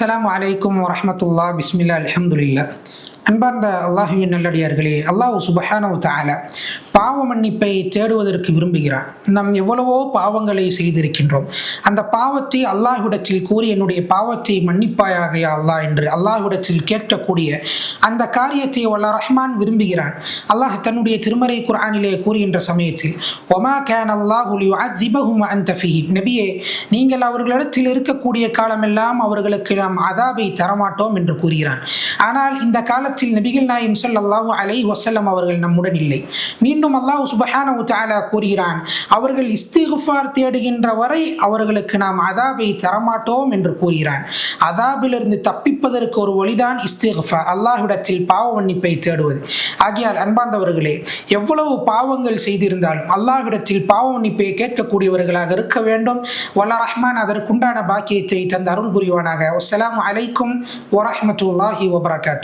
அஸ்ஸலாமு அலைக்கும் வரஹ்மத்துல்லாஹ். பிஸ்மில்லா, அல்ஹம்துலில்லாஹ். அன்பார்ந்த அல்லாஹுவின் நல்லடியார்களே, அல்லாஹ் சுப்ஹானஹு வ தஆலா பாவ மன்னிப்பை தேடுவதற்கு விரும்புகிறான். நாம் எவ்வளவோ பாவங்களை செய்திருக்கின்றோம். அந்த பாவத்தை அல்லாஹ்விடத்தில் கூறி என்னுடைய பாவத்தை மன்னிப்பாயாக யா அல்லாஹ் என்று அல்லாஹ்விடத்தில் கேட்கக்கூடிய அந்த காரியத்தை வல்ல ரஹ்மான் விரும்புகிறான். அல்லாஹ் தன்னுடைய திருமறை குர்ஆனிலே கூறுகின்ற சமயத்தில் வமா கான அல்லாஹு லியுஅذிபஹும் வஅன்த ஃபீஹிம், நபியே நீங்கள் அவர்களிடத்தில் இருக்கக்கூடிய காலமெல்லாம் அவர்களுக்கு நாம் அதாபை தரமாட்டோம் என்று கூறுகிறான். ஆனால் இந்த காலத்தில் நபிகள் நாயகம் ஸல்லல்லாஹு அலைஹி வஸல்லம் அவர்கள் நம்முடன் இல்லை. மீண்டும் அல்லாஹ் சுப்ஹானஹு வ தஆலா கூறுகிறான், அவர்கள் இஸ்திக்ஃபார் தேடுகின்ற வரை அவர்களுக்கு நாம் அதாபை தரமாட்டோம் என்று கூறுகிறான். அதாபிலிருந்து தப்பிப்பதற்கு ஒரு வழிதான் இஸ்திக்ஃபார், அல்லாஹ்விடத்தில் பாவ மன்னிப்பை தேடுவது. ஆகையால் அன்பார்ந்தவர்களே, எவ்வளவு பாவங்கள் செய்திருந்தாலும் அல்லாஹ்விடத்தில் பாவ மன்னிப்பை கேட்கக்கூடியவர்களாக இருக்க வேண்டும். வல்ல ரஹ்மான் அதற்குண்டான பாக்கியத்தை தந்த அருள் புரிவானாக. அஸ்ஸலாமு அலைக்கும் வரஹ்மத்துல்லாஹி வபரகாத்துஹு.